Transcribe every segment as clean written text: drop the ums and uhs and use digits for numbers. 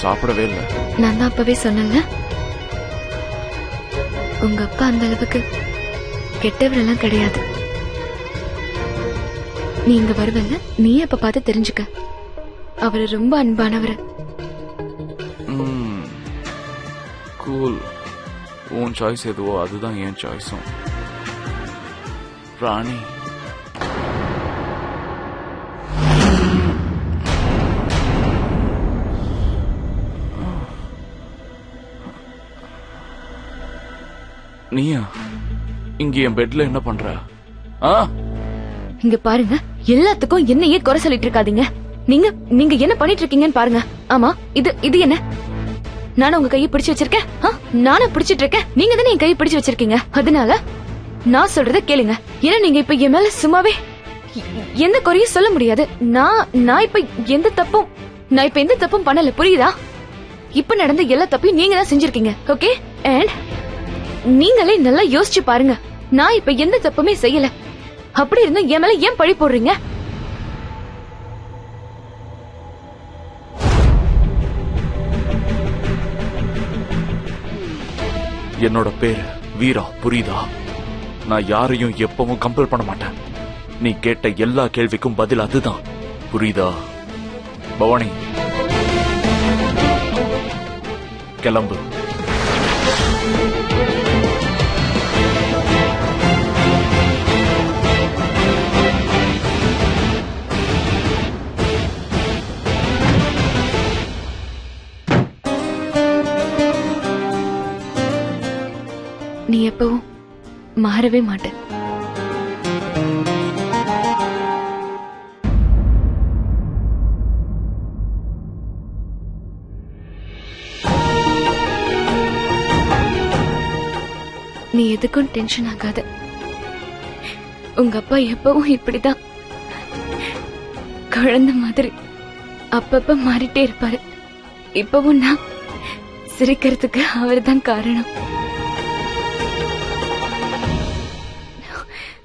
சாப்பிடவே இல்லை. நான் தான் அப்பவே சொன்னேன்ல, உங்க அப்பா அந்த அளவுக்கு கெட்டவரெல்லாம் கிடையாது. நீ இங்க வருவல்ல, நீ அப்ப பார்த்து தெரிஞ்சுக்க. அவரு ரொம்ப அன்பானவர். கூல். உன் சாய்ஸ் எதுவோ அதுதான் என் சாய்ஸும். ராணி, நீயா இங்க என் பெட்ல என்ன பண்ற? இங்க பாருங்க, எல்லாத்துக்கும் என்னையே குறை சொல்லிட்டு இருக்காதீங்க. நீங்க நீங்க என்ன பண்ணிட்டு இருக்கீங்கன்னு பாருங்க. ஆமா, இது என்ன? நானும் உங்க கையை பிடிச்சு வச்சிருக்கேன். நானும் பிடிச்சிட்டு இருக்கேன். நீங்க தானே என் கையை பிடிச்சு வச்சிருக்கீங்க. அதனால நான் சொல்றத கேளுங்க. ஏன்னா நீங்க இப்ப என் மேல சும்மாவே எந்த குறையும் சொல்ல முடியாது. நான் இப்ப எந்த தப்பும் பண்ணல, புரியுதா? இப்ப நடந்த எல்லா தப்பையும் நீங்க தான் செஞ்சிருக்கீங்க. ஓகே, அண்ட் நீங்களே நல்லா யோசிச்சு பாருங்க. நான் இப்ப எந்த தப்புமே செய்யல. அப்படி இருந்தா என் மேல ஏன் பழி போடுறீங்க? என்னோட பேரு வீரா, புரியுதா? நான் யாரையும் எப்பவும் கம்பல் பண்ண மாட்டேன். நீ கேட்ட எல்லா கேள்விக்கும் பதில் அதுதான், புரியுதா? பவானி, கிளம்பு. நீ எப்பவும் மாறவே மாட்ட. நீ எதுக்கும் டென்ஷன் ஆகாத. உங்க அப்பா எப்பவும் இப்படிதான் குழந்தை மாதிரி அப்பப்ப மாறிட்டே இருப்பாரு. இப்பவும் நான் சிரிக்கிறதுக்கு அவர்தான் காரணம்.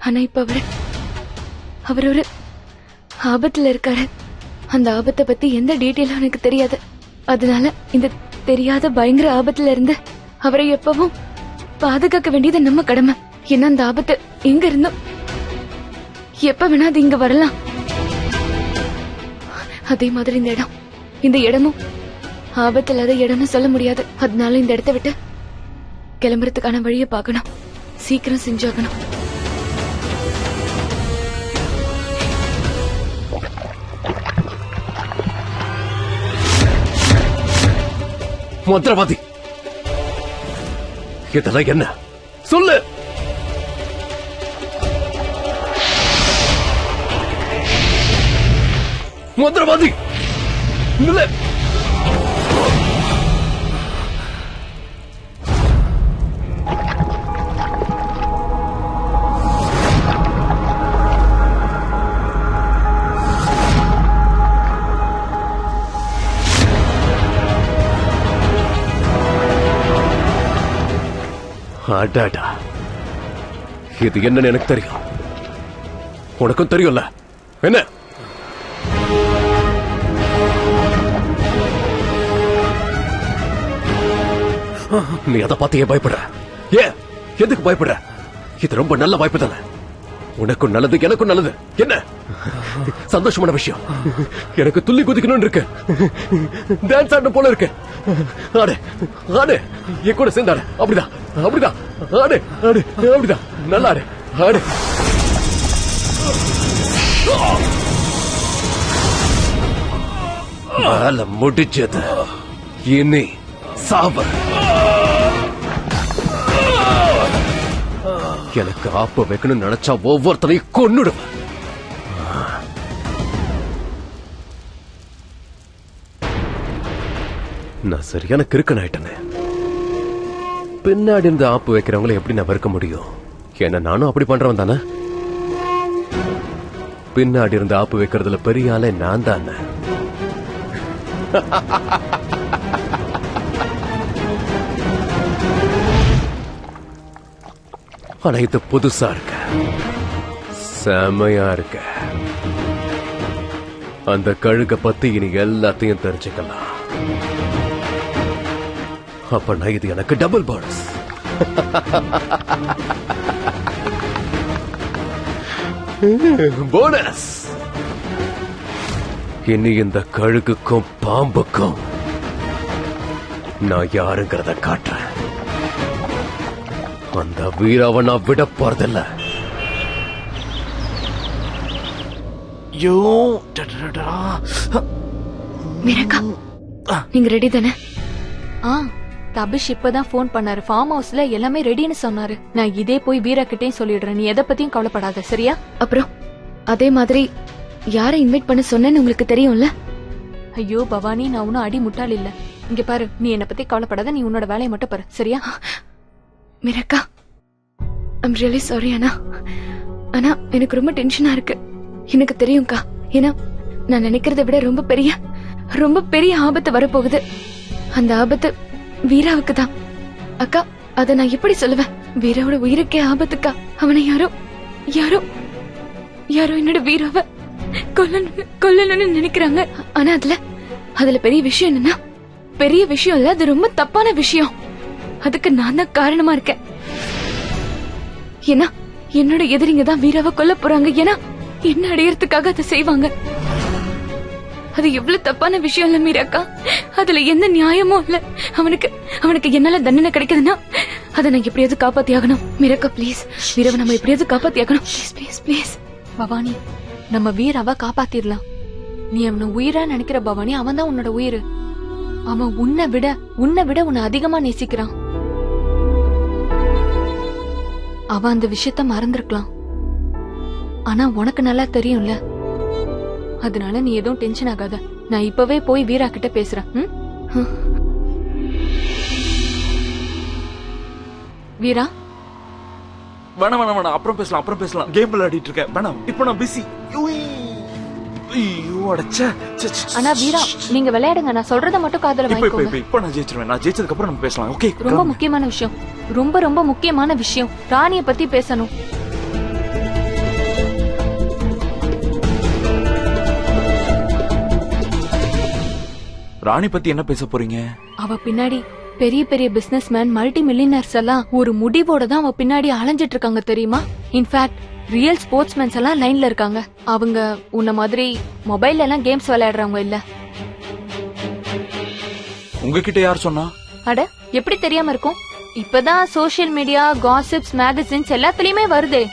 ஆனா இப்ப அவர் ஒரு ஆபத்துல இருக்காரு. அந்த ஆபத்தை பத்தி எந்த டீட்டெயிலும் எனக்கு தெரியாது. அதனால இந்த தெரியாத பயங்கர ஆபத்துல இருந்து அவரை எப்பவும் பாதுகாக்க வேண்டியது நம்ம கடமை. ஏன்னா அந்த ஆபத்து எங்க இருந்தும் எப்ப வேணா அது இங்க வரலாம். அதே மாதிரி இந்த இடமும் ஆபத்து இல்லாத இடம்னு சொல்ல முடியாது. அதனால இந்த இடத்தை விட்டு கிளம்புறதுக்கான வழியை பார்க்கணும். சீக்கிரம் செஞ்சாகணும். மந்திரவாதி, இதெல்லாம் என்ன சொல்லு? மந்திரவாதி, நில்லு. அடாடா, இது என்னன்னு எனக்கு தெரியும். உனக்கும் தெரியும்ல என்ன? நீ அதை பார்த்து ஏன் பயப்படுற? எதுக்கு பயப்படுற? இது ரொம்ப நல்ல வாய்ப்பு தானே. உனக்கும் நல்லது, எனக்கும் நல்லது. என்ன சந்தோஷமான விஷயம். எனக்கு துள்ளி குதிக்கணும்னு இருக்கு. டான்ஸ் ஆடணும் போல இருக்கு. ஆடு ஆடு, என் கூட சேர்ந்தாடு. அப்படிதான் அப்படிதான், ஆடு ஆடு, அப்படிதான். நல்லா ஆடு ஆடு. வேலை முடிச்சது. இனி சாவ. எனக்கு ஆப்பு வைக்கணும்னு நினைச்சா ஒவ்வொருத்தரையும் கொன்னுடுவேன். நான் சரியான கிறுக்கன் ஆயிட்டேனே. பின்னாடி இருந்து ஆப்பு வைக்கிறவங்களை எப்படி நான் வெறுக்க முடியும்? ஏன்னா நானும் அப்படி பண்றவன் தானே. பின்னாடி இருந்து ஆப்பு வைக்கிறதுல பெரிய ஆளே நான் தானே. ஆனா இது புதுசா இருக்கு, செமையா இருக்கு. அந்த கழுக பத்தி இனி எல்லாத்தையும் தெரிஞ்சுக்கலாம். அப்ப இது எனக்கு டபுள் போனஸ். போனஸ். இனி இந்த கழுகுக்கும் பாம்புக்கும் நான் யாருங்கிறத காட்டுறேன். அந்த வீராவை நான் விட போறதில்ல. மீராக்கா, நீங்க ரெடி தானே? தபிஷ் இப்பதான் போன் பண்ணாரு. ஃபார்ம் ஹவுஸ்ல எல்லாமே ரெடின்னு சொன்னாரு. நான் இதே போய் வீரா கிட்டேயும் சொல்லிடுறேன். நீ எதை பத்தியும் கவலைப்படாத, சரியா? அப்புறம் அதே மாதிரி யாரை இன்வைட் பண்ண சொன்னேன்னு உங்களுக்கு தெரியும்ல? ஐயோ பவானி, நான் ஒன்னும் அடி முட்டாள் இல்ல. இங்க பாரு, நீ என்ன பத்தி கவலைப்படாத. நீ உன்னோட வேலையை மட்டும் பாரு, சரியா? மீராக்கா, ஐம் ரியலி சாரி. ஆனா எனக்கு ரொம்ப டென்ஷனா இருக்கு. எனக்கு தெரியும்க்கா. ஏன்னா நான் நினைக்கிறத விட ரொம்ப பெரிய ஆபத்து வரப்போகுது. அந்த ஆபத்து வீராவுக்கு தான். அக்கா, அத நான் எப்படி சொல்லுவேன்? வீராவோட உயிருக்கே ஆபத்துக்கா. அவனை யாரோ என்னோட வீராவை கொல்லணும்னு நினைக்கிறாங்க. ஆனா அதுல பெரிய விஷயம் என்னன்னா, பெரிய விஷயம் இல்ல, அது ரொம்ப தப்பான விஷயம். அதுக்கு நான் தான் காரணமா இருக்கேன். ஏன்னா என்னோட எதிரிங்க தான் வீராவை கொல்ல போறாங்க. ஏன்னா என்ன அடையறதுக்காக அதை செய்வாங்க. அது எவ்வளவு தப்பான விஷயம் இல்ல மீராக்கா. அதுல எந்த நியாயமும் இல்ல. அவனுக்கு என்னால தண்டனை கிடைக்குதுன்னா அதை நான் எப்படியாவது காப்பாத்தி ஆகணும். மீராக்கா ப்ளீஸ், வீராவை நம்ம எப்படியாவது காப்பாத்தி ஆகணும். Please please. பவானி, நம்ம வீராவை காப்பாத்திரலாம். நீ அவனை உயிரா நினைக்கிற பவானி. அவன் தான் உன்னோட உயிர். அவன் உன்னை விட உன்னை அதிகமா நேசிக்கிறான். அவன் அந்த விஷயத்த மறந்திருக்கலாம். ஆனா உனக்கு நல்லா தெரியும்ல. அதனால நீ எதுவும் டென்ஷன் ஆகாத. நான் இப்பவே போய் வீரா கிட்ட பேசுறேன். வீரா, வேணாம், அப்புறம் பேசலாம். கேம் விளையாடிட்டு இருக்கேன். வேணாம், இப்போ நான் பிஸி. ஆனா வீரா, நீங்க விளையாடுங்க. நான் சொல்றத மட்டும் காதுல வாங்கிக்கோங்க. இப்போ நான் ஜெயிச்சிருவேன். நான் ஜெயிச்சதுக்கு அப்புறம் நம்ம பேசலாம். ஓகே? ரொம்ப முக்கியமான விஷயம். ரொம்ப முக்கியமான விஷயம். ராணிய பத்தி பேசணும். ராணி பத்தி என்ன பேச போறீங்க? அவ பின்னாடி பெரிய பெரிய பிசினஸ் மேன், மல்டி மில்லியனர்ஸ் எல்லாம் ஒரு முடிவோட தான் அவ பின்னாடி அலைஞ்சிட்டு இருக்காங்க, தெரியுமா? இன்ஃபேக்ட் ரியல் ஸ்போர்ட்ஸ்மேன்ஸ் எல்லாம் லைன்ல இருக்காங்க. அவங்க உன்ன மாதிரி மொபைல்ல எல்லாம் கேம்ஸ் விளையாடுறவங்க இல்ல. உங்ககிட்ட யார் சொன்னா? அட, எப்படி தெரியாம இருக்கும்? இப்பதான் சோசியல் மீடியா, காசிப்ஸ், மேகசின்ஸ் எல்லாத்துலயுமே வருதே.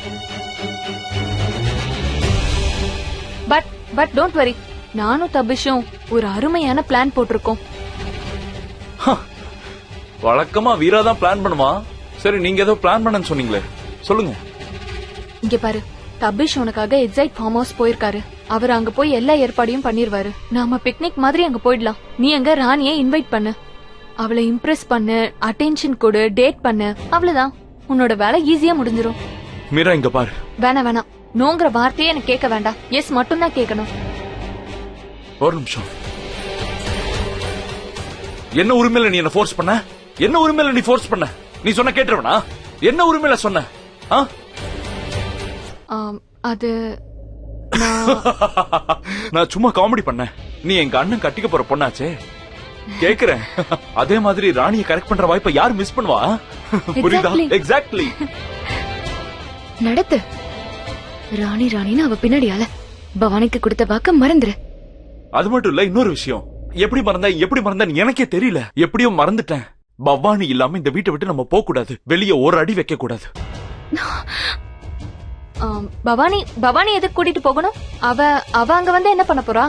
But don't worry. நானும் தபிஷும் ஒரு அருமையான பிளான் போட்டிருக்கோம். வழக்கமா வீரா தான் பிளான் பண்ணுமா? சரி, நீங்க ஏதோ பிளான் பண்ணன்னு சொன்னீங்களே, சொல்லுங்க. இங்க பாரு, தபிஷ் உனக்காக எக்ஸைட் ஃபார்ம் ஹவுஸ் போயிருக்காரு. அவர் அங்க போய் எல்லா ஏற்பாடையும் பண்ணிருவாரு. நாம பிக்னிக் மாதிரி அங்க போயிடலாம். நீ அங்க ராணியை இன்வைட் பண்ணு. அவளை இம்ப்ரெஸ் பண்ணு, அட்டென்ஷன் கொடு, டேட் பண்ணு. அவ்வளவுதான். உன்னோட வேலை ஈஸியா முடிஞ்சிரும். மீரா, இங்க பாரு. வேணாம். நோங்கிற வார்த்தையே எனக்கு கேட்க வேண்டாம். எஸ் மட்டும் தான் கேட்கணும். ஒரு நிமிஷம். என்ன உரிமையில நீ என்ன ஃபோர்ஸ் பண்ண? என்ன உரிமையில நீ ஃபோர்ஸ் பண்ண? நீ சொன்ன கேட்டுருவனா? என்ன உரிமையில சொன்ன? அது நான் சும்மா காமெடி பண்ணேன். நீ எங்க அண்ணன் கட்டிக்க போற பொண்ணாச்சே. கேக்குறேன். அதே மாதிரி ராணியை கரெக்ட் பண்ற வாய்ப்பை யார் மிஸ் பண்ணுவா? புரியுதா? எக்ஸாக்ட்லி. நடத்து. ராணின்னு அவ பின்னாடியால பவானிக்கு கொடுத்த வாக்க மறந்துரு. அது மட்டும் இல்ல, இன்னொரு விஷயம். எப்படி மறந்தேன் எனக்கே தெரியல. எப்படியோ மறந்துட்டேன். பவானி இல்லாம இந்த வீட்டை விட்டு நம்ம போக கூடாது. வெளியே ஒரு அடி வைக்க கூடாது. பவானி எதுக்கு கூட்டிட்டு போகணும்? அவ அங்க வந்து என்ன பண்ண போறா?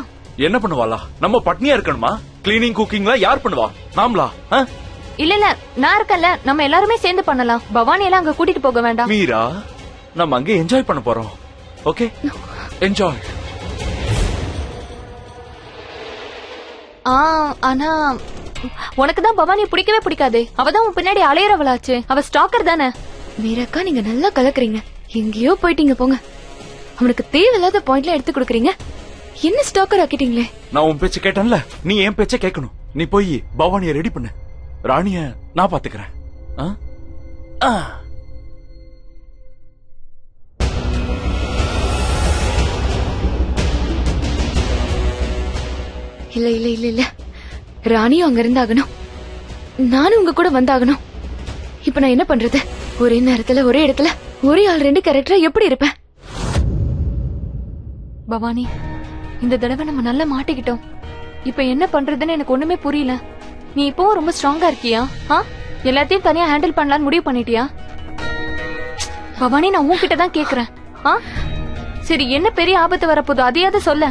என்ன பண்ணுவாளா? நம்ம பட்னியா இருக்கணுமா? கிளீனிங், குக்கிங்ல யார் பண்ணுவா? நாமளா? இல்ல, நான் இருக்கேன்ல. நம்ம எல்லாருமே சேர்ந்து பண்ணலாம். பவானி எல்லாம் அங்க கூட்டிட்டு போக வேண்டாம். மீரா, நம்ம அங்க என்ஜாய் பண்ண போறோம். Okay, enjoy. ஆனா உனக்குதான் பவானி பிடிக்கவே பிடிக்காதே. அவதான் உன் பின்னாடி அலையறவளாச்சு. அவ ஸ்டாக்கர் தானே. மீராக்கா, நீங்க நல்லா கலக்குறீங்க. எங்கேயோ போயிட்டீங்க போங்க. அவனுக்கு தேவையில்லாத பாயிண்ட்ல எடுத்து கொடுக்கறீங்க. என்ன ஸ்டாக்கர் ஆக்கிட்டீங்களே. நான் உன் பேச்ச கேட்டேன்ல, நீ என் பேச்ச கேட்கணும். நீ போய் பவானிய ரெடி பண்ணு. ராணிய நான் பாத்துக்கிறேன். இல்ல ராணியும் அங்க இருந்தாகணும். நானும் உங்க கூட வந்தாகணும். இப்ப நான் என்ன பண்றது? ஒரே நேரத்துல ஒரே இடத்துல ஒரே ஆள் 2 கேரக்டரா எப்படி இருப்பேன்? பவானி, இந்த தடவை நம்ம நல்லா மாட்டிக்கிட்டோம். இப்ப என்ன பண்றதுன்னு எனக்கு ஒண்ணுமே புரியல. நீ இப்பவும் ரொம்ப ஸ்ட்ராங்கா இருக்கியா? எல்லாத்தையும் தனியா ஹேண்டில் பண்ணலாம்னு முடிவு பண்ணிட்டியா? பவானி, நான் உன்கிட்ட தான் கேக்குறேன். சரி, என்ன பெரிய ஆபத்து வரப்போதோ அதையாவது சொல்ல.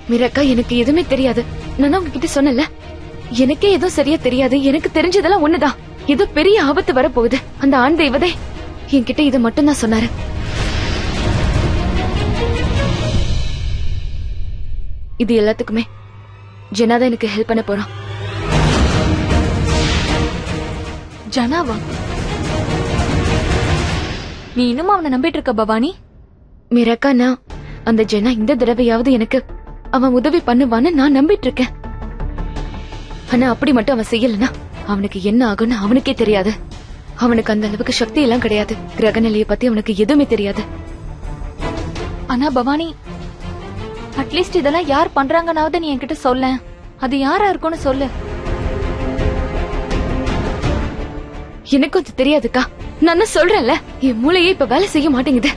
மீராக்கா, எனக்கு எதுவுமே தெரியாது. நான் உங்ககிட்ட சொன்னல, எனக்கே எதுவும் சரியா தெரியாது. எனக்கு தெரிஞ்சதெல்லாம் ஒண்ணுதான். ஏதோ பெரிய ஆபத்து வரப்போகுது. அந்த ஆண் தெய்வதே என்கிட்ட இதை மட்டும் தான் சொன்னாரு. இது எல்லாத்துக்குமே ஜனாதான் எனக்கு ஹெல்ப் பண்ண போறான். ஜனாவா? நீ இன்னும் அவனை நம்பிட்டு இருக்க பவானி? மீராக்கா, நான் அந்த ஜனா இந்த தடவையாவது எனக்கு அவன் உதவி பண்ணுவான்னு நான் நம்பிட்டு இருக்கேன். ஆனா அப்படி மட்டும் அவன் செய்யலனா அவனுக்கு என்ன ஆகும்னு அவனுக்கே தெரியாது. அவனுக்கு அந்த அளவுக்கு சக்தி எல்லாம் கிடையாது. கிரகநிலைய பத்தி அவனுக்கு எதுவுமே தெரியாது. ஆனா பவானி, அட்லீஸ்ட் இதெல்லாம் யார் பண்றாங்கன்னாவது நீ என்கிட்ட சொல்ல. அது யாரா இருக்கும்னு சொல்லு. எனக்கு அது தெரியாதுக்கா. நான் சொல்றேன்ல, என் மூளையே இப்ப வேலை செய்ய மாட்டேங்குது.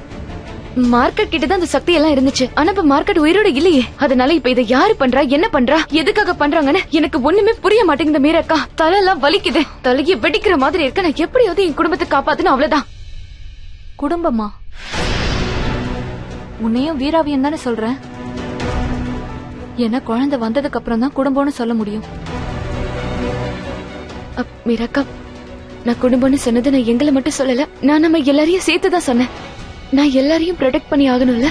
மார்க்கெட் கிட்ட தான் அந்த சக்தி எல்லாம் இருந்துச்சு. ஆனா இப்ப மார்க்கெட் உயிரோட இல்லையே. அதனால இப்ப இதை யாரு பண்றா, என்ன பண்றா, எதுக்காக பண்றாங்கன்னு எனக்கு ஒண்ணுமே புரிய மாட்டேங்குது. மீராக்கா, தலையெல்லாம் வலிக்குது. தலையை வெடிக்கிற மாதிரி இருக்கு. நான் எப்படியாவது என் குடும்பத்தை காப்பாத்துன்னு அவ்வளவுதான். குடும்பமா? உன்னையும் வீராவையும் தானே சொல்றேன். ஏன்னா குழந்தை வந்ததுக்கு அப்புறம் தான் குடும்பம்னு சொல்ல முடியும். மீராக்கா, நான் குடும்பம்னு சொன்னது நான் எங்களை மட்டும் சொல்லல. நான் நம்ம எல்லாரையும் சேர்த்துதான் சொன்னேன். நான் எல்லாரையும் ப்ரொடெக்ட் பண்ணி ஆகணும்ல.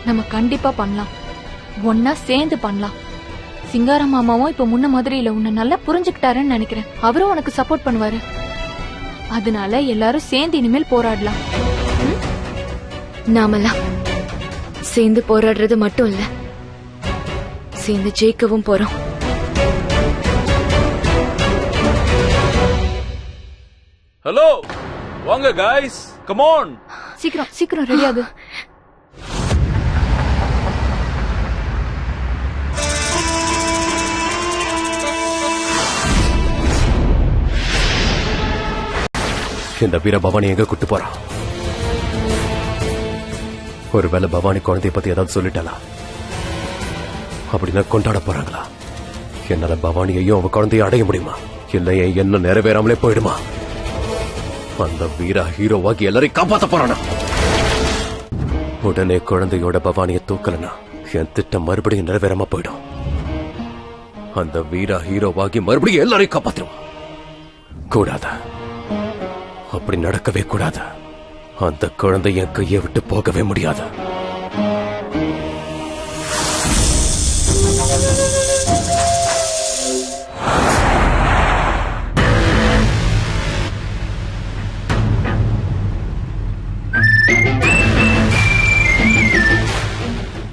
நம்ம கண்டிப்பா பண்ணலாம். ஒன்னா சேர்ந்து பண்ணலாம். சிங்கார மாமாவும் இப்ப முன்ன மாதிரி இல்ல. உன்னை நல்லா புரிஞ்சுக்கிட்டாருன்னு நினைக்கிறேன். அவரும் உனக்கு சப்போர்ட் பண்ணுவாரு. அதனால எல்லாரும் சேர்ந்து இனிமேல் போராடலாம். நாமெல்லாம் சேர்ந்து போராடுறது மட்டும் இல்ல, சேர்ந்து ஜெயிக்கவும் போறோம். ஹலோ, வாங்க गाइस, கம் ஆன். சீக்கிரம் சீக்கிரம் ரெடியாகு. இந்த வீர பவானி எங்க கூட்டு போறான்? ஒருவேளை பவானி குழந்தைய பத்தி ஏதாவது சொல்லிட்டாளா? அப்படின்னா கொண்டாட போறாங்களா? என்னால பவானியையும் அவ குழந்தைய அடைய முடியுமா? இல்லையே என்ன நிறைவேறாமலே போயிடுமா? அந்த வீரா ஹீரோவாகி எல்லாரையும் காப்பாத்த போறானா? உடனே குழந்தையோட பவானியை தூக்கலனா என் திட்டம் மறுபடியும் நிறைவேறாம போயிடும். அந்த வீரா ஹீரோவாகி மறுபடியும் எல்லாரையும் காப்பாத்திடுவான். கூடாது, அப்படி நடக்கவே கூடாது. அந்த குழந்தை என் கையை விட்டு போகவே முடியாது.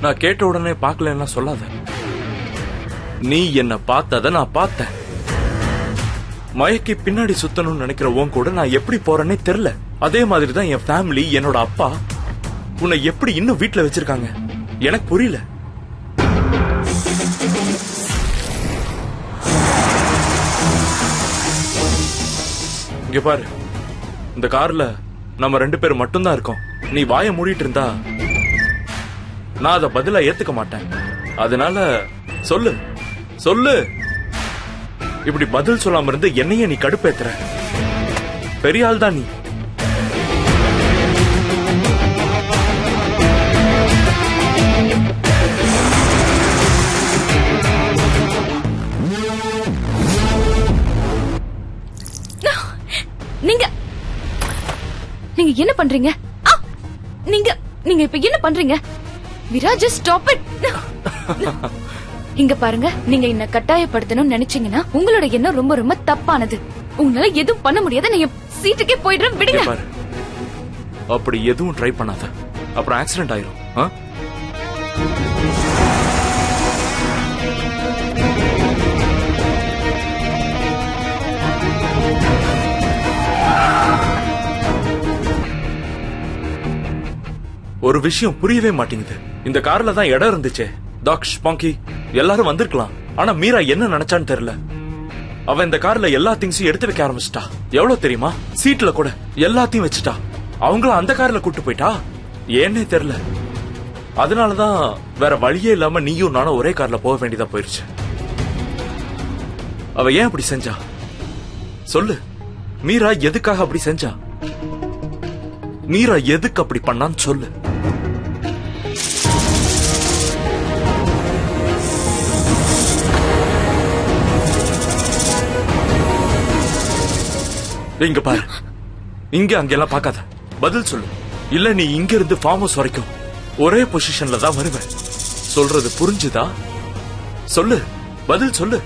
நான் கேட்ட உடனே பார்க்கலன்னா சொல்லாத. நீ என்ன பார்த்தத நான் பார்த்தேன். மயக்கி பின்னாடி சுத்தணும்னு நினைக்கிற உன் கூட நான் எப்படி போறேன்னே தெரியல. அதே மாதிரி தான் என் ஃபேமிலி, என்னோட அப்பா உன்னை எப்படி இன்னும் வீட்டுல வச்சிருக்காங்க எனக்கு புரியல. இங்க பாரு, இந்த கார்ல நம்ம 2 பேர் மட்டும்தான் இருக்கோம். நீ வாயை மூடிட்டு இருந்தா நான் அத பதிலா ஏத்துக்க மாட்டேன். அதனால சொல்லு சொல்லு. இப்படி பதில் சொல்லாம இருந்து என்னையே நீ கடுப்பேத்துற. பெரிய ஆள் தான் நீ. நீங்க என்ன பண்றீங்க? நீங்க நீங்க இப்ப என்ன பண்றீங்க? விரா, ஜஸ்ட் ஸ்டாப் இட். இங்க பாருங்க, நீங்க என்ன கட்டாயப்படுத்தணும்னு நினைச்சீங்கன்னா உங்களோட எண்ணம் ரொம்ப ரொம்ப தப்பானது. உங்களால எதுவும் பண்ண முடியாது. நீங்க சீட்டுக்கே போயிடுறேன், விடுங்க. அப்படி எதுவும் ட்ரை பண்ணாத, அப்புறம் ஆக்சிடென்ட் ஆயிரும். ஒரு விஷயம் புரியவே மாட்டேங்குது. இந்த கார்ல தான் இடம் இருந்துச்சே. தாக்ஷ், பாங்கி எல்லாரும் வந்திருக்கலாம். ஆனா மீரா என்ன நினைச்சான்னு தெரியல. அவ இந்த கார்ல எல்லா திங்ஸையும் எடுத்து வைக்க ஆரம்பிச்சிட்டா. எவ்வளவு தெரியுமா? சீட்ல கூட எல்லாத்தையும் வச்சுட்டா. அவங்கள அந்த கார்ல கூட்டு போயிட்டா. ஏன்னே தெரியல. அதனாலதான் வேற வழியே இல்லாம நீயும் நானும் ஒரே கார்ல போக வேண்டியதா போயிருச்சு. அவ ஏன் அப்படி செஞ்சா சொல்லு. மீரா எதுக்காக அப்படி செஞ்சா? மீரா எதுக்கு அப்படி பண்ணான்னு சொல்லு. இங்க பாரு, இங்க அங்கெல்லாம் பார்க்காத, பதில் சொல்லு. இல்ல நீ இங்க இருந்து ஃபார்ம் ஹவுஸ் வரைக்கும் ஒரே பொசிஷன்ல தான் வருவ. சொல்றது புரிஞ்சுதா? சொல்லு, பதில் சொல்லு.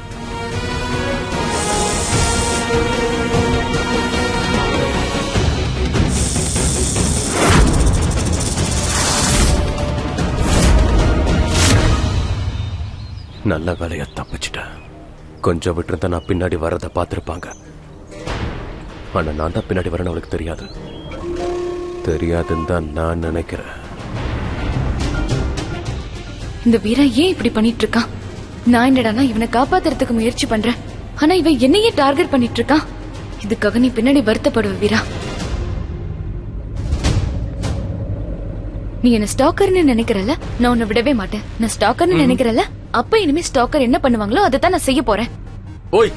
நல்ல வேலையா தப்பிச்சிட்டேன். கொஞ்சம் விட்டு நான் பின்னாடி வரத பாத்திருப்பாங்க. ஆனா நான் தான் பின்னாடி வரேன்னு அவளுக்கு தெரியாது. தெரியாதுன்னு தான் நான் நினைக்கிறேன். இந்த வீரா ஏன் இப்படி பண்ணிட்டு இருக்கான்? நான் என்னடானா இவனை காப்பாத்துறதுக்கு முயற்சி பண்றேன். ஆனா இவன் என்னையே டார்கெட் பண்ணிட்டு இருக்கான். இதுக்காக நீ பின்னாடி வருத்தப்படுவ வீரா. நீ என்ன ஸ்டாக்கர்னு நினைக்கிறல்ல, நான் உன்னை விடவே மாட்டேன். நான் ஸ்டாக்கர்னு நினைக்கிறல்ல, அப்ப இனிமே ஸ்டாக்கர் என்ன பண்ணுவாங்களோ அதை தான் நான் செய்ய போறேன். ஓய்,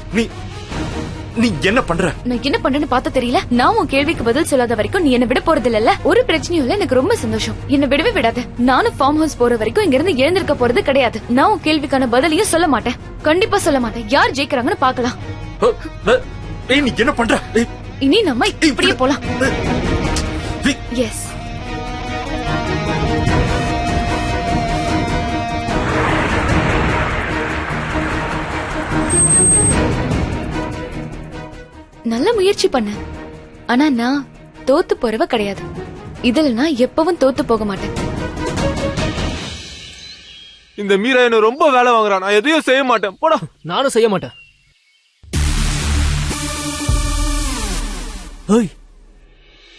நீ என்ன பண்ற? நான் என்ன பண்றேன்னு பார்த்த தெரியல. நான் உன் கேள்விக்கு பதில் சொல்லாத வரைக்கும் நீ என்ன விட போறது இல்ல. ஒரு பிரச்சனையும் இல்ல. எனக்கு ரொம்ப சந்தோஷம். என்ன விடவே விடாத. நானும் ஃபார்ம் ஹவுஸ் போற வரைக்கும் இங்க இருந்து எழுந்திருக்க போறது கிடையாது. நான் உன் கேள்விக்கான பதிலையும் சொல்ல மாட்டேன். கண்டிப்பா சொல்ல மாட்டேன். யார் ஜெயிக்கிறாங்கன்னு பாக்கலாம். நீ என்ன பண்ற? இனி நம்ம இப்படியே போலாம். எஸ், நல்ல முயற்சி பண்ண. ஆனா நான் தோத்து போறவ கிடையாது. இதுல நான் எப்பவும் தோத்து போக மாட்டேன். இந்த மீரா என்ன ரொம்ப வேலை வாங்குறான். நான் எதையும் செய்ய மாட்டேன். போடா. நானும் செய்ய மாட்டேன். ஓய்,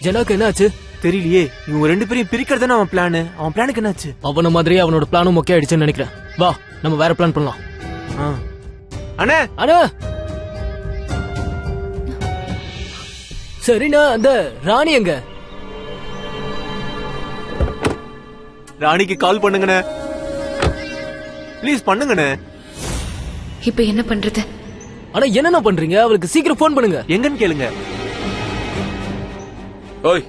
ஜனாக்கு என்ன ஆச்சு? தெரியலையே. இவங்க ரெண்டு பேரையும் பிரிக்கிறதுன்னு அவன் பிளான். அவன் பிளானுக்கு என்னாச்சு? அவன மாதிரியே அவனோட பிளானும் மொக்கையா ஆயிடுச்சுன்னு நினைக்கிறேன். வா, நம்ம வேற பிளான் பண்ணலாம். அண்ணே, அண்ணா, சரிண்ணா. அந்த ராணி எங்க? ராணிக்கு கால் பண்ணுங்கண்ணே. ப்ளீஸ் பண்ணுங்கண்ணே. இப்ப என்ன பண்றது? ஆனா என்னண்ணா பண்றீங்க? அவளுக்கு சீக்கிரம் போன் பண்ணுங்க. எங்கன்னு கேளுங்க. ஓய்,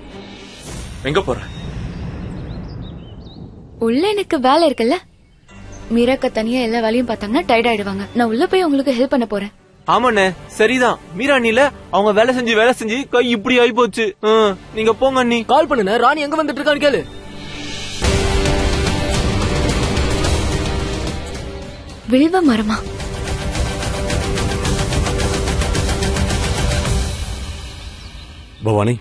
எங்க போற? உள்ள எனக்கு வேலை இருக்குல்ல. மீராக்கா தனியா எல்லா வேலையும் பார்த்தாங்கன்னா டயர்ட் ஆயிடுவாங்க. நான் உள்ள போய் உங்களுக்கு ஹெல்ப் பண்ண போறேன். ஆமாண்ணே, சரிதான். மீரா நீல அவங்க வேலை செஞ்சு கை இப்படி ஆயி போச்சு. நீங்க போங்க அண்ணி. கால் பண்ணுங்க. ராணி எங்க வந்துட்டு இருக்கான்னு கேளு. வில்வ மரமா? பவானி,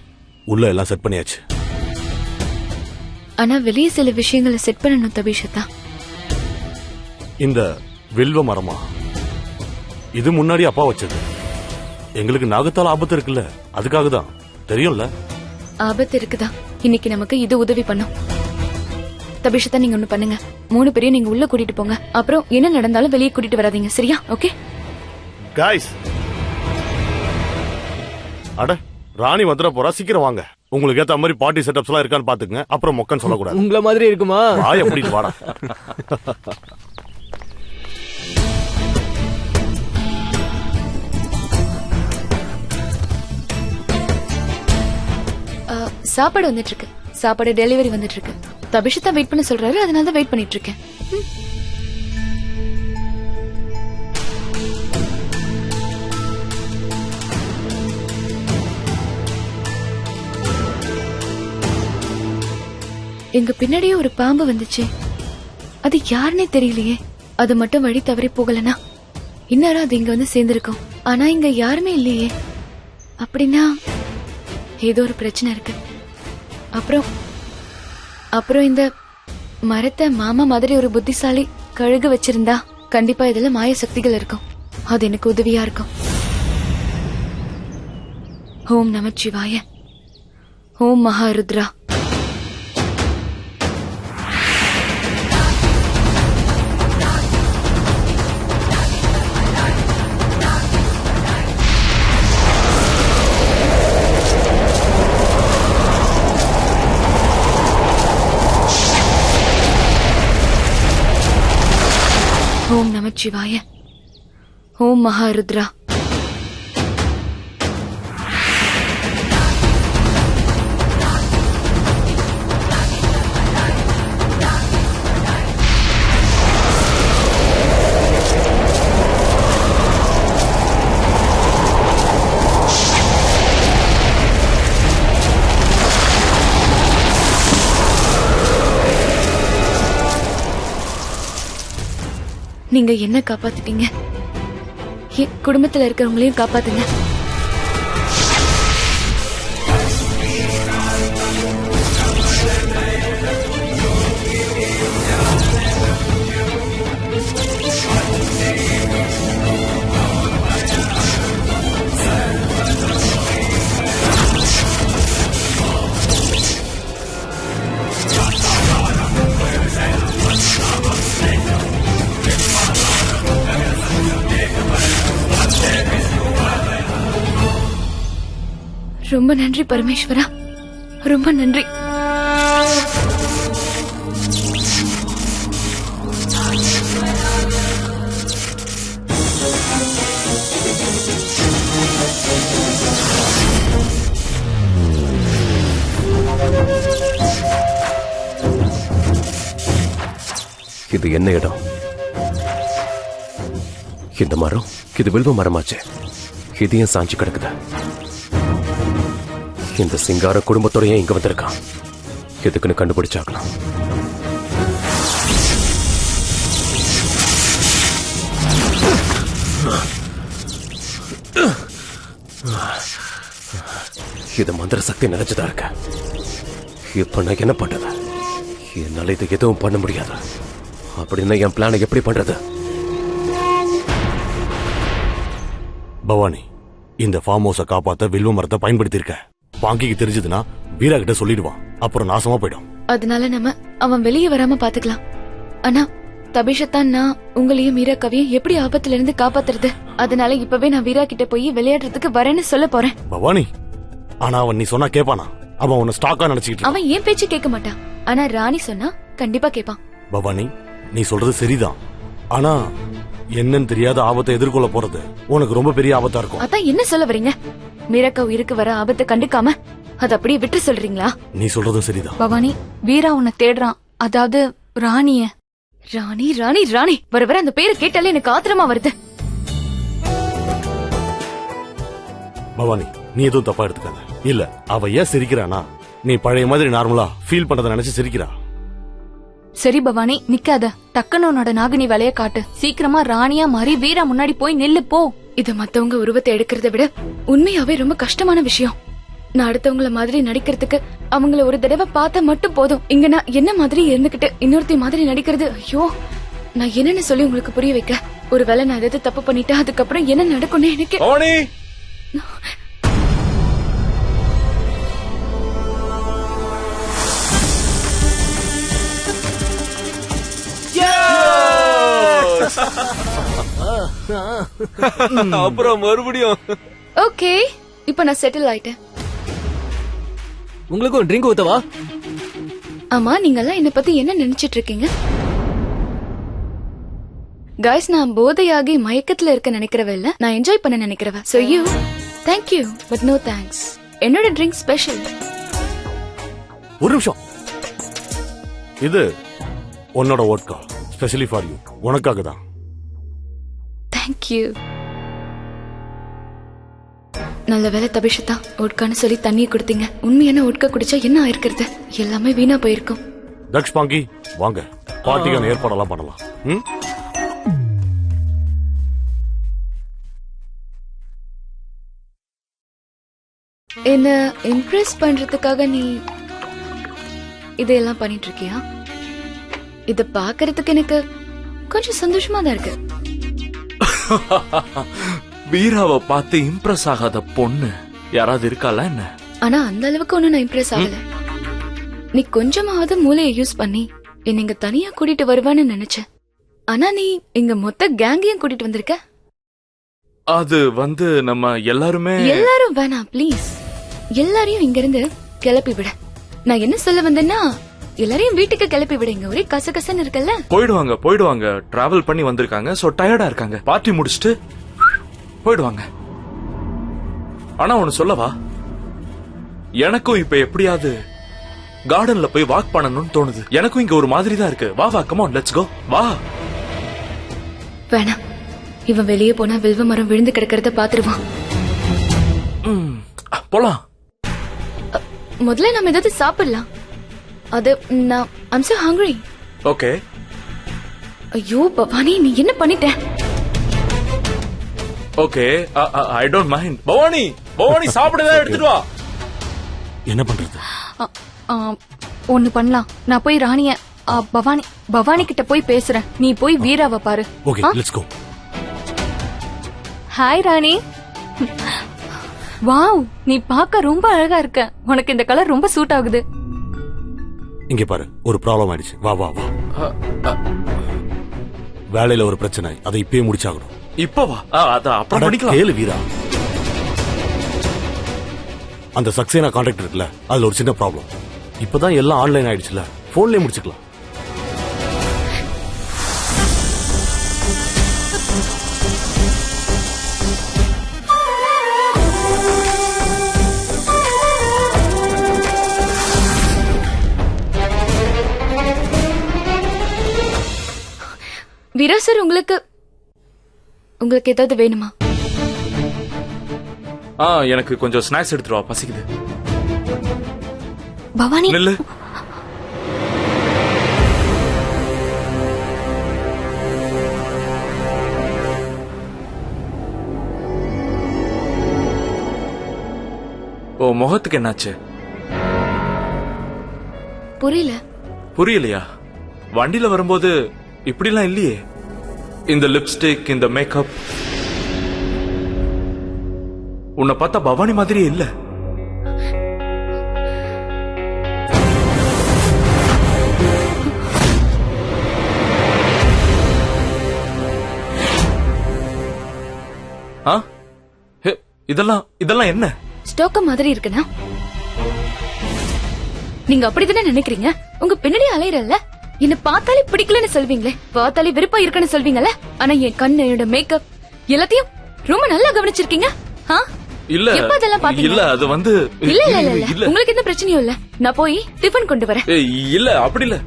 உள்ள எல்லாம் செட் பண்ணியாச்சு. ஆனா வெளியே சில விஷயங்களை செட் பண்ணணும் தபிஷத்தா. இந்த வில்வ மரமா? இது முன்னாடி அப்பா வச்சது. எங்களுக்கு நாகத்தால் ஆபத்து இருக்குல்ல, அதுக்காக தான். தெரியும்ல? ஆபத்து இருக்குதா? இன்னைக்கு நமக்கு இது உதவி பண்ணும். தபிஷத்தா, நீங்க ஒண்ணு பண்ணுங்க. 3 பேரையும் நீங்க உள்ள கூட்டிட்டு போங்க. அப்புறம் என்ன நடந்தாலும் வெளியே கூட்டிட்டு வராதீங்க, சரியா? ஓகே காய்ஸ், அட ராணி வந்துட போறா, சீக்கிரம் வாங்க. உங்களுக்கு ஏத்த மாதிரி பார்ட்டி செட்டப்ஸ் எல்லாம் இருக்கான்னு பாத்துக்கங்க. அப்புறம் மொக்கன்னு சொல்லக்கூடாது. உங்கள மாதிரி இருக்குமா? வாய மூடிட்டு வாடா. சாப்பாடு வந்துட்டு இருக்கு. சாப்பாடு டெலிவரி வந்துட்டு இருக்கு. தபிஷத்தா வெயிட் பண்ண சொல்றாரு, அதனால தான் வெயிட் பண்ணிட்டு இருக்கேன். எங்க பின்னாடியே ஒரு பாம்பு வந்துச்சு. அது யாருன்னே தெரியலையே. அது மட்டும் வழி தவறி போகலனா இந்நேரம் அது இங்க வந்து சேர்ந்திருக்கும். ஆனா இங்க யாருமே இல்லையே. அப்படின்னா ஏதோ ஒரு பிரச்சனை இருக்கு. அப்புறம் இந்த மரத்தை மாமா மாதிரி ஒரு புத்திசாலி கழுகு வச்சிருந்தா கண்டிப்பா இதுல மாய சக்திகள் இருக்கும். அது எனக்கு உதவியா இருக்கும். ஓம் நமச்சிவாய. ஓம் மகாருத்ரா. ஓம் நமச்சிவாய. ஓம் மகாருத்ரா. நீங்க என்ன காப்பாத்திட்டீங்க, என் குடும்பத்துல இருக்கிறவங்களையும் காப்பாத்துங்க. ரொம்ப நன்றி பரமேஸ்வரா, ரொம்ப நன்றி. இது என்ன இடம்? இந்த மரம் இது வில்வ மரமாச்சு. இது ஏன் சாஞ்சு கிடக்குது? இந்த சிங்கார குடும்பத்தோட ஏன் இங்க வந்திருக்கான்? எதுக்குன்னு கண்டுபிடிச்சாக்கலாம். இது மந்திர சக்தி நினைச்சதா இருக்க. இப்ப நான் என்ன பண்றது? என்னால இது எதுவும் பண்ண முடியாது. அப்படின்னா என் பிளானை எப்படி பண்றது? பவானி, இந்த ஃபார்ம் ஹவுஸை காப்பாத்த வில்வ மரத்தை பயன்படுத்தியிருக்க. பாங்கிக்கு தெரிஞ்சதுன்னா வீரா கிட்ட சொல்லிடுவான். அப்புறம் நாசமா போயிடும். அதனால நம்ம அவன் வெளியே வராம பாத்துக்கலாம். ஆனா தபிஷத்தான் நான் உங்களையும் மீராக்காவையும் எப்படி ஆபத்துல இருந்து காப்பாத்துறது? அதனால இப்பவே நான் வீரா கிட்ட போய் விளையாடுறதுக்கு வரேன்னு சொல்ல போறேன். பவானி, ஆனா அவன் நீ சொன்னா கேப்பானா? அவன் உன்னை ஸ்டாக்கா நினைச்சுக்கிட்டு. அவன் ஏன் பேச்சு கேட்க மாட்டான். ஆனா ராணி சொன்னா கண்டிப்பா கேட்பான். பவானி, நீ சொல்றது சரிதான். ஆனா என்னன்னு தெரியாத ஆபத்தை எதிர்கொள்ள போறது உனக்கு ரொம்ப பெரிய ஆபத்தா இருக்கும். அதான் என்ன சொல்ல வரீங்க? மீராக்கா உயிருக்கு வர ஆபத்தை கண்டுக்காம அத அப்படியே விட்டு சொல்றீங்களா? நீ சொல்றதும் சரிதான். பவானி, வீரா உன்னை தேடுறான். அதாவது ராணிய. ராணி ராணி ராணி வர வர அந்த பேரை கேட்டாலே எனக்கு ஆத்திரமா வருது. பவானி, நீ எதுவும் தப்பா எடுத்துக்காத. இல்ல, அவ ஏன் சிரிக்கிறானா, நீ பழைய மாதிரி நார்மலா ஃபீல் பண்றத நினைச்சு சிரிக்கிறா. சரி பவானி, நிக்காத. டக்குன்னு உன்னோட நாகினி வேலைய காட்டு. சீக்கிரமா ராணியா மாறி வீரா முன்னாடி போய் நில்லு போ. இது மத்தவங்க உருவத்தை எடுக்கிறத விட உண்மையாவே ரொம்ப கஷ்டமான விஷயம். நான் அடுத்தவங்கள மாதிரி நடிக்கிறதுக்கு அவங்கள ஒரு தடவை பார்த்தா மட்டும் போதும். இங்க நான் என்ன மாதிரி இருந்துகிட்டு இன்னொருத்தி மாதிரி நடிக்கிறது, ஐயோ, நான் என்னன்னு சொல்லி உங்களுக்கு புரிய வைக்க? ஒருவேளை நான் ஏதாவது தப்பு பண்ணிட்டா அதுக்கப்புறம் என்ன நடக்கும்னு எனக்கு. அப்புறம் மறுபடியும் ஓகே, இப்ப நான் செட்டில் ஆயிட்டேன். உங்களுக்கு ஒரு ட்ரிங்க் ஊத்தவா? ஆமா, நீங்க எல்லாம் என்ன பத்தி என்ன நினைச்சிட்டு இருக்கீங்க? காய்ஸ், நான் போதையாகி மயக்கத்துல இருக்க நினைக்கிறவ இல்ல, நான் என்ஜாய் பண்ண நினைக்கிறவ. So you thank you but no thanks. என்னோட ட்ரிங்க் ஸ்பெஷல். ஒரு நிமிஷம், இது உன்னோட வோட்கா ஸ்பெஷலி ஃபார் யூ. உனக்காக தான். Thank you. நல்ல வேலை தபிஷத்தா, ஓட்கான்னு சொல்லி தண்ணியை கொடுத்தீங்க. உண்மையான ஓட்கா குடிச்சா என்ன ஆயிருக்கிறது? எல்லாமே வீணா போயிருக்கும். தக்ஷ் பாங்கி, வாங்க பார்ட்டிக்கான ஏற்பாடெல்லாம் பண்ணலாம். என்ன இம்ப்ரெஸ் பண்றதுக்காக நீ இதெல்லாம் பண்ணிட்டு இருக்கியா? இத பாக்குறதுக்கு எனக்கு கொஞ்சம் சந்தோஷமா தான் இருக்கு. வீராவை பார்த்து இம்ப்ரெஸ் ஆகாத பொண்ணு யாராவது இருக்காளா என்ன? ஆனா அந்த அளவுக்கு ஒன்னும் நான் இம்ப்ரெஸ் ஆகல. நீ கொஞ்சமாவது மூளையை யூஸ் பண்ணி என்ன இங்க தனியா கூட்டிட்டு வருவான்னு நினைச்சேன். ஆனா நீ இங்க மொத்த கேங்கையும் கூட்டிட்டு வந்திருக்க. அது வந்து நம்ம எல்லாருமே. எல்லாரும் வேணாம் ப்ளீஸ். எல்லாரையும் இங்க இருந்து கிளப்பி விட. நான் என்ன சொல்ல வந்தேன்னா, எல்லாரையும் வீட்டுக்கு கிளப்பி விடுங்க. ஒரே கசகசன்னு இருக்குல்ல. போயிடுவாங்க. டிராவல் பண்ணி வந்திருக்காங்க, சோ டயர்டா இருக்காங்க. பார்ட்டி முடிச்சிட்டு போயிடுவாங்க. ஆனா ஒன்னு சொல்லவா, எனக்கும் இப்ப எப்படியாவது கார்டன்ல போய் வாக் பண்ணணும்னு தோணுது. எனக்கும் இங்க ஒரு மாதிரி தான் இருக்கு. வா கம் ஆன், லெட்ஸ் கோ. வா. வேணாம், இவன் வெளியே போனா வில்வ மரம் விழுந்து கிடக்கிறத பாத்துருவான். போலாம். முதல்ல நம்ம ஏதாவது சாப்பிடலாம். அது நான் ஐம் சோ ஹங்கிரி. ஓகே. ஐயோ பவானி, நீ என்ன பண்ணிட்ட? Okay, I don't mind. Bhavani சாப்பிடதான் எடுத்துட்டு வா. என்ன பண்றது? ஒண்ணு பண்ணலாம். நான் போய் ராணிய பவானி கிட்ட போய் பேசுறேன். நீ போய் வீராவை பாரு. Okay, let's go. Hi Rani. Wow, நீ பார்க்க ரொம்ப அழகா இருக்க. உனக்கு இந்த கலர் ரொம்ப சூட் ஆகுது. இங்க பாரு, ஒரு ப்ராப்ளம் ஆயிடுச்சு. வா வா வா. வேலையில ஒரு பிரச்சனை, அதை இப்பயே முடிச்சாகணும். இப்ப வா, அத அப்புறம் பண்ணிக்கலாம். கேளு வீரா, அந்த சக்சேனா கான்ட்ராக்ட் இருக்குல்ல, அதுல ஒரு சின்ன ப்ராப்ளம். இப்பதான் எல்லாம் ஆன்லைன் ஆயிடுச்சுல, போன்லயே முடிச்சுக்கலாம். வீரா சார், உங்களுக்கு ஏதாவது வேணுமா? எனக்கு கொஞ்சம் ஸ்நாக்ஸ் எடுத்துட்டு வா, பசிக்குது. பவானி நில்லு. ஓ, முகத்துக்கு என்னாச்சு? புரியலையா? வண்டியில வரும்போது இப்படிலாம் இல்லையே. இந்த லிப்ஸ்டிக், இந்த மேக்கப், உன்னை பார்த்தா பவானி மாதிரியே இல்ல. இதெல்லாம் என்ன? ஸ்டோக்க மாதிரி இருக்குனா? நீங்க அப்படிதானே நினைக்கிறீங்க? உங்க பின்னாடி அலையறல்ல, என்ன பார்த்தாலே பிடிக்கலன்னு சொல்வீங்களே, பார்த்தாலே வெறுப்பா இருக்குன்னு சொல்வீங்கல்ல. ஆனா என் கண்ணு, என்னோட மேக்கப் எல்லாத்தையும் ரொம்ப நல்லா கவனிச்சிருக்கீங்க. இல்ல எப்ப அதெல்லாம் பாத்தீங்க? இல்ல, அது வந்து இல்ல. உங்களுக்கு எந்த பிரச்சனையும் இல்ல. நான் போய் டிஃபன் கொண்டு வரேன். இல்ல, அப்படி இல்ல.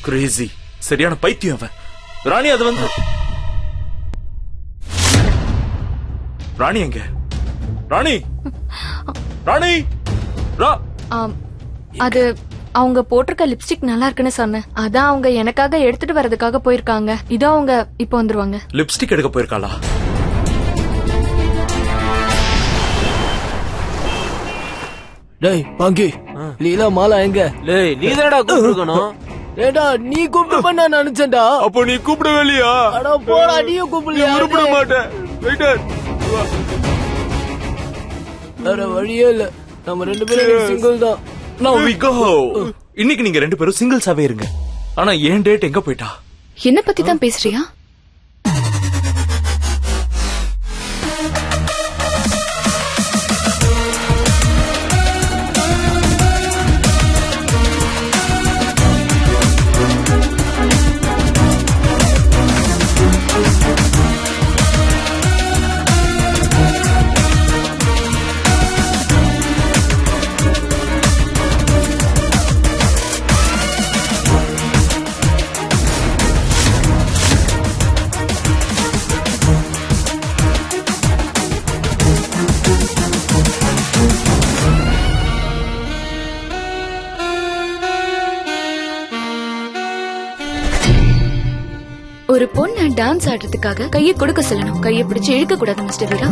கிரேசி, சரியான பைத்தியம் அவன். ராணி, அது வந்து ராணி எங்க? ராணி அது அவங்க போட்டிருக்க லிப்ஸ்டிக் நல்லா இருக்குன்னு சொன்னேன். அதான் அவங்க எனக்காக எடுத்துட்டு வரதுக்காக போயிருக்காங்க. இதோ அவங்க இப்ப வந்துருவாங்க. லிப்ஸ்டிக் எடுக்க போயிருக்காளா? டேய் பாங்கி, லீலா மாலா எங்க? டேய், நீ தானடா கூப்பிட்டுக்கணும். ஏடா, நீ கூப்பிட்டு நான் நினைச்சேன்டா. அப்போ நீ கூப்பிடவே இல்லையா? அட போடா, நீயும் கூப்பிடலையா? கூப்பிட மாட்டேன். வேற வழியே இல்ல, நம்ம ரெண்டு பேரும் சிங்கிள் தான். Now we go. இன்னைக்கு நீங்க ரெண்டு பேரும் சிங்கிள்ஸாவே இருங்க. ஆனா ஏன் டேட் எங்க போயிட்டா? என்ன பத்தி தான் பேசுறியா? ஒரு பொண்ணு டான்ஸ் ஆடுறதுக்காக கையை கொடுக்க சொல்லணும், கையை பிடிச்சு இழுக்க கூடாது மிஸ்டர் வீரா.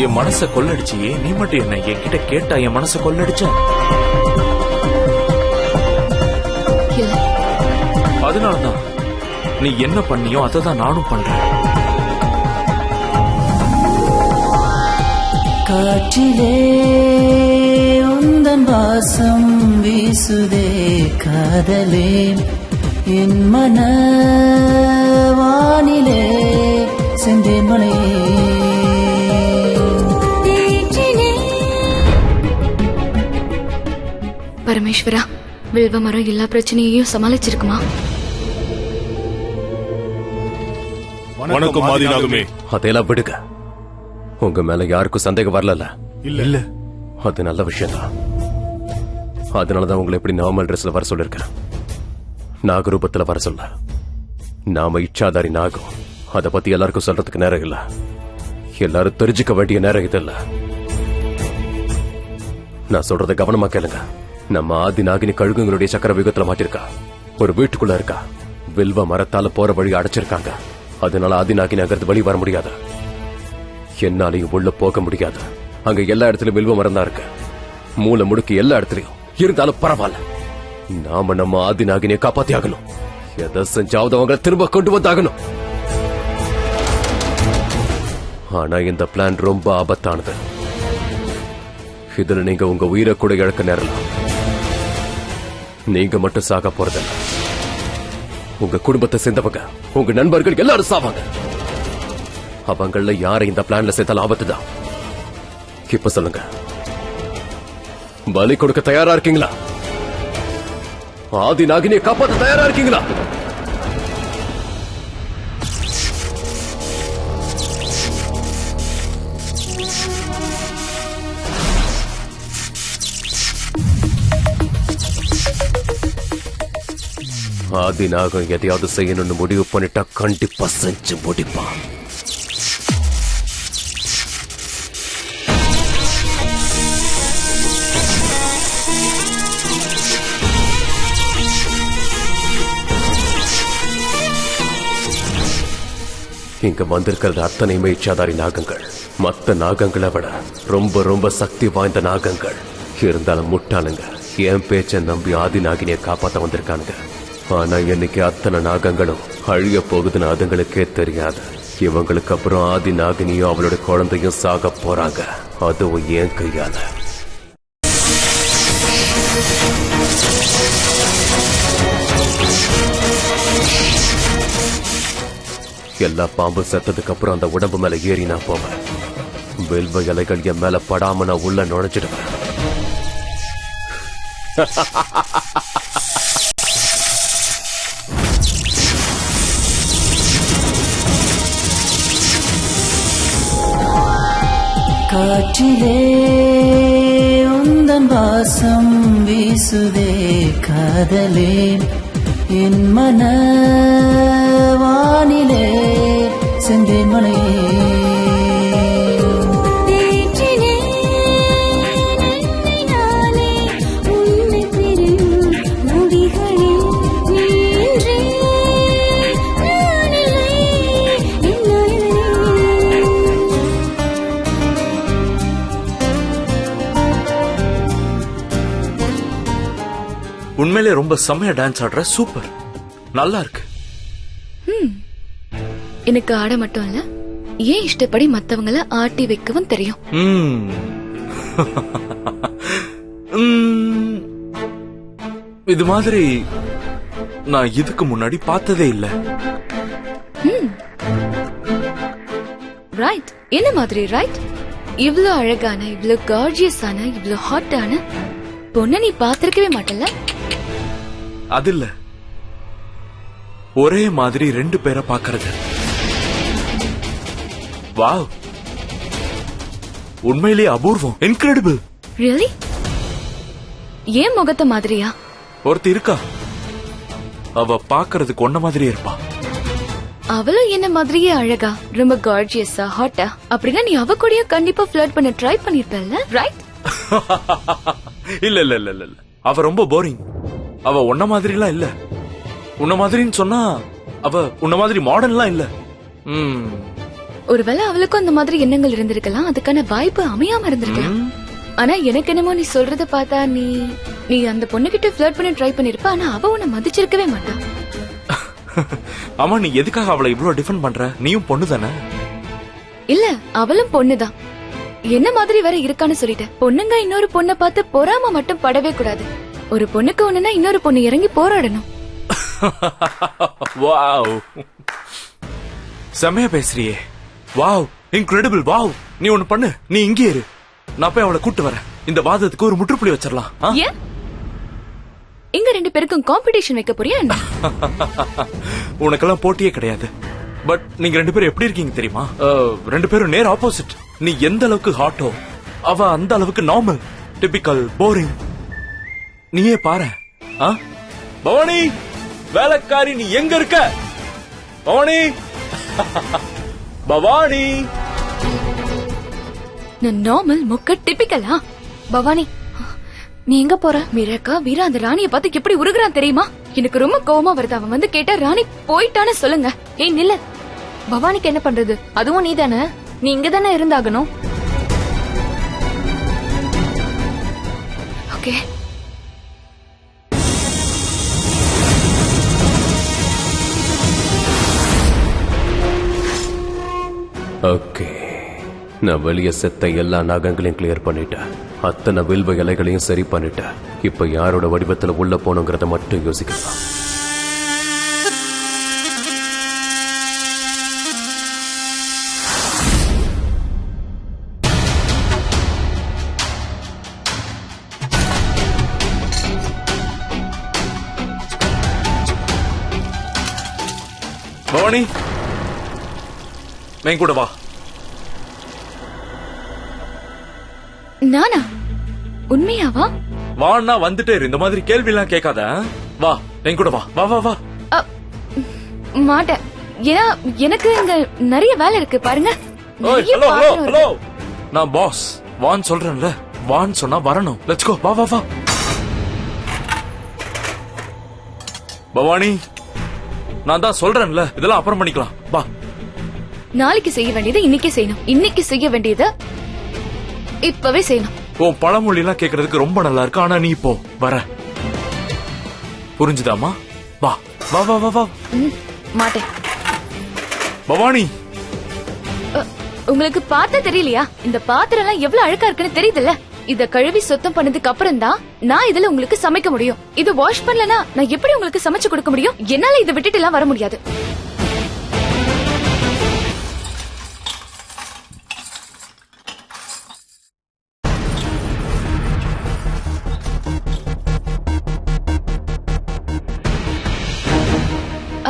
என் மனச கொள்ளடிச்சியே, நீ மட்டும் என்ன என்கிட்ட கேட்டா என் மனச கொள்ளடிச்ச? அதனாலதான் நீ என்ன பண்ணியோ அததான் நானும் பண்றேன். காற்றிலே உந்தன் வாசம் வீசுதே காதலே, என் மன வானிலே செந்தேன் மலையே பரமேஸ்வரா, வில்வ மரம் எல்லா பிரச்சனையையும் சமாளிச்சிருக்குமா? வணக்கம் ஆதிநாகமே. அதையெல்லாம் விடுங்க. உங்க மேல யாருக்கும் சந்தேகம் வரல? இல்ல. அது நல்ல விஷயம் தான். அதனாலதான் உங்களை எப்படி நார்மல் ட்ரெஸ்ல வர சொல்லிருக்கேன். நாகரூபத்துல வர சொல்ல. நாம இச்சாதாரி நாகம். அத பத்தி எல்லாருக்கும் சொல்றதுக்கு நேரம் இல்ல. எல்லாரும் தெரிஞ்சுக்க வேண்டிய நேரம் இது இல்ல. நான் சொல்றத கவனமா கேளுங்க. நம்ம ஆதி நாகினி கழுகுங்களுடைய சக்கர வியூகத்துல மாட்டிருக்கா. ஒரு வீட்டுக்குள்ள இருக்கா. வில்வ மரத்தால போற வழி அடைச்சிருக்காங்க. அதனால ஆதி நாகினி அங்கிருந்து வெளியே வர முடியாது. என்னாலையும் உள்ள போக முடியாது. அங்க எல்லா இடத்துலயும் வில்வ மரம் தான் இருக்கு. மூளை முடுக்கி எல்லா இடத்துலயும் இருந்தாலும் பரவாயில்ல. நாம நம்ம ஆதி நாகினியை காப்பாத்தி ஆகணும். எதை செஞ்சாவது அவங்களை திரும்ப கொண்டு வந்தாகணும். ஆனா இந்த பிளான் ரொம்ப ஆபத்தானது. இதுல நீங்க உங்க உயிரை கூட இழக்க நேரலாம். நீங்க மட்டும் சாக போறதில்ல. உங்க குடும்பத்தை சேர்ந்தவங்க, உங்க நண்பர்கள் எல்லாரும் சாவாங்க. அவங்கள யாரை இந்த பிளான்ல சேர்த்தாலும் ஆபத்து தான். இப்ப சொல்லுங்க, பலி கொடுக்க தயாரா இருக்கீங்களா? ஆதி நாகினியை காப்பாற்ற தயாரா இருக்கீங்களா? ஆதி நாகம் எதையாவது செய்யணும்னு முடிவு பண்ணிட்டா கண்டிப்பா செஞ்சு முடிப்பான். இங்க வந்திருக்கிறது அத்தனையுமே இச்சாதாரி நாகங்கள். மத்த நாகங்களை விட ரொம்ப ரொம்ப சக்தி வாய்ந்த நாகங்கள். இருந்தாலும் முட்டாளுங்க என் பேச்ச நம்பி ஆதி நாகினியை காப்பாத்த வந்திருக்கானுங்க. ஆனா இன்னைக்கு அத்தனை நாகங்களும் அழிய போகுதுன்னு அதுங்களுக்கே தெரியாது. இவங்களுக்கு அப்புறம் ஆதி நாகினியும் அவளோட குழந்தையும் சாக போறாங்க. அதுவும் ஏன் கையால. எல்லா பாம்பும் செத்ததுக்கு அப்புறம் அந்த உடம்பு மேல ஏறி நான் போவேன். வில்வ இலைகள் என் மேல படாம நான் உள்ள நுழைஞ்சிடுவேன். காற்றிலே உந்தன் வாசம் வீசுதே காதலே என் மன வானிலே செந்தேன் மலையே உண்மையிலே ரொம்ப செம்மையா டான்ஸ் ஆடுற. சூப்பர், நல்லா இருக்கு. எனக்கு ஆட மட்டும் இல்ல, ஏன் இஷ்டப்படி மத்தவங்கள ஆட்டி வைக்கவும் தெரியும். இது மாதிரி நான் இதுக்கு முன்னாடி பார்த்ததே இல்ல. ரைட், என்ன மாதிரி ரைட்? இவ்ளோ அழகான, இவ்ளோ கார்ஜியஸான, இவ்ளோ ஹாட்டான பொண்ண நீ பாத்திருக்கவே மாட்டல. அது இல்ல, ஒரே மாதிரி ரெண்டு பேரை பாக்குறது. வாவ், உண்மையிலேயே அபூர்வம், இன்கிரெடிபிள். ரியலி? ஏன் முகத்த மாதிரியா? ஒருத்தி இருக்கா, அவ பாக்குறதுக்கு ஒன்ன மாதிரியே இருப்பா. அவளும் என்ன மாதிரியே அழகா, ரொம்ப கார்ஜியஸா, ஹாட்டா. அப்படின்னா நீ அவ கூடயும் கண்டிப்பா ஃபிளர்ட் பண்ண ட்ரை பண்ணிருப்பல்ல, ரைட்? இல்ல இல்ல இல்ல இல்ல, அவ ரொம்ப போரிங். அவ உன்ன மாதிரிலாம் இல்ல. உன்ன மாதிரின்னு சொன்னா அவ உன்ன மாதிரி மாடர்ன்லாம் இல்ல. ஒருவேளை அவளுக்கும் அந்த மாதிரி எண்ணங்கள் இருந்திருக்கலாம், அதுக்கான வாய்ப்பு அமையாம இருந்திருக்கலாம். ஆனா எனக்கு என்னமோ நீ சொல்றத பார்த்தா நீ அந்த பொண்ணுகிட்ட ஃபிளர்ட் பண்ண ட்ரை பண்ணிருப்ப, ஆனா அவ உன்னை மதிச்சிருக்கவே மாட்டான். ஆமா, நீ எதுக்காக அவளை இவ்வளவு டிஃபெண்ட் பண்ற? நீயும் பொண்ணு தானே? இல்ல, அவளும் பொண்ணுதான். என்ன மாதிரி வேற இருக்கான்னு சொல்லிட்டேன். பொண்ணுங்க இன்னொரு பொண்ணை பார்த்து பொறாம மட்டும் படவே கூடாது. ஒரு பொண்ணுக்கு ஒண்ணுனா இன்னொரு பொண்ணு இறங்கி போராடணும். வாவ், செமையா பேசுறியே. Wow, incredible. வாவ், நீ ஒண்ணு பண்ணு, நீ இங்கே இரு, நான் போய் அவளை கூட்டு வரேன். இந்த வாதத்துக்கு ஒரு முற்றுப்புள்ளி வச்சிடலாம். ஏன் எங்க 2 பேருக்கும் காம்படிஷன் வைக்க போறியா என்ன? உனக்கெல்லாம் போட்டியே கிடையாது. பட் நீங்க 2 பேரும் எப்படி இருக்கீங்க தெரியுமா? 2 பேரும் நேர் ஆப்போசிட். நீ எந்த அளவுக்கு ஹாட்டோ, அவ அந்த அளவுக்கு நார்மல், டிபிக்கல், போரிங். நீயே பாரு. பவானி வேலைக்காரி, நீ எங்க இருக்க? பவானி பவானி. நான் நார்மல், மொக்க, டிபிக்கலா? பவானி, நீ எங்க போற? மீராக்கா, வீரா அந்த ராணிய பார்த்து எப்படி உருகுறான் தெரியுமா? எனக்கு ரொம்ப கோவமா வருது. அவன் வந்து கேட்டா ராணி போயிட்டான்னு சொல்லுங்க. ஏய் நில்ல, பவானிக்கு என்ன பண்றது? அதுவும் நீ தானே, நீ இங்க தானே இருந்தாகணும். ஓகே, ஓகே, நான் வெளியே செத்த எல்லா நாகங்களையும் கிளியர் பண்ணிட்டேன். அத்தனை வில்வ இலைகளையும் சரி பண்ணிட்டேன். இப்ப யாரோட வடிவத்துல உள்ள போனோங்கிறத மட்டும் யோசிக்கலாம். பவானி, என் கூட வா. நானா? உண்மையாவா? வான்னா வந்துட்டே இரு, இந்த மாதிரி கேள்வி எல்லாம் கேட்காத. வா, என் கூட வா. வா வா வா. மாட்டேன். ஏன்னா எனக்கு இங்க நிறைய வேலை இருக்கு பாருங்க. நிறைய ஹலோ ஹலோ பாத்திரம் ஹலோ, இருக்கு. நான் பாஸ். வான்னு சொல்றேன்ல, வான்னு சொன்னா வரணும். Let's go. வா வா வா. பவானி, நான் தான் சொல்றேன்ல, இதெல்லாம் அப்புறம் பண்ணிக்கலாம். வா. நாளைக்கு செய்ய வேண்டியதை இன்னைக்கு செய்யணும். இன்னைக்கு செய்ய வேண்டியதை இப்பவே செய்யணும். உன் பழமொழி எல்லாம் கேக்குறதுக்கு ரொம்ப நல்லா இருக்கு. ஆனா நீ இப்போ வர, புரிஞ்சுதாமா? வா வா வா வா வா. மாட்டேன். பவானி, உங்களுக்கு பார்த்தா தெரியலையா? இந்த பாத்திரம் எல்லாம் எவ்வளவு அழுக்கா இருக்குன்னு தெரியுதுல்ல? இத கழுவி சுத்தம் பண்ணதுக்கு அப்புறம் தான் நான் இதுல உங்களுக்கு சமைக்க முடியும். இத வாஷ் பண்ணலனா நான் எப்படி உங்களுக்கு சமைச்சு கொடுக்க முடியும்? என்னால இதை விட்டுட்டு எல்லாம் வர முடியாது.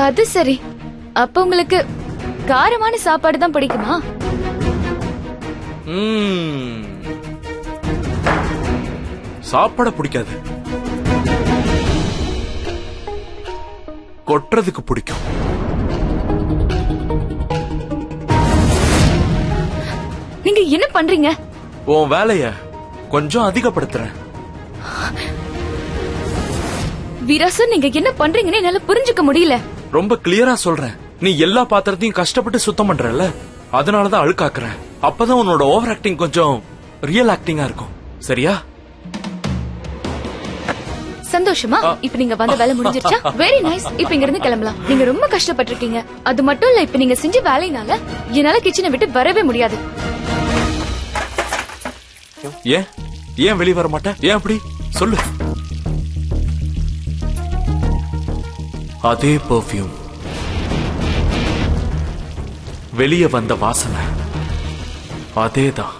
அது சரி, அப்ப உங்களுக்கு காரமான சாப்பாடு தான் பிடிக்குமா? சாப்பாட பிடிக்காது, கொட்டுறதுக்கு பிடிக்கும். நீங்க என்ன பண்றீங்க? உன் வேலைய கொஞ்சம் அதிகப்படுத்துறேன். வீராசு, நீங்க என்ன பண்றீங்கன்னு என்னால புரிஞ்சுக்க முடியல. ரொம்ப கிளியரா சொல்றேன். நீ எல்லா பாத்திரத்தையும் கஷ்டப்பட்டு சுத்தம் பண்றல, அதனாலதான் அழுக்காக்குறேன். அப்பதான் உன்னோட ஓவர் ஆக்டிங் கொஞ்சம் ரியல் ஆக்டிங்கா இருக்கும். சரியா? சந்தோஷமா? இப்ப நீங்க வந்த வேலை முடிஞ்சிருச்சா? Very nice. இப்ப இங்க இருந்து கிளம்பலாம். நீங்க ரொம்ப கஷ்டப்பட்டிருக்கீங்க. அது மட்டும் இல்ல, இப்ப நீங்க செஞ்ச வேலைனால என்னால கிச்சனை விட்டு வரவே முடியாது. ஏன் ஏன் வெளிய வர மாட்டேன்? ஏன் அப்படி சொல்லு. அதே பெர்ஃப்யூம், வெளியே வந்த வாசனை அதேதான்.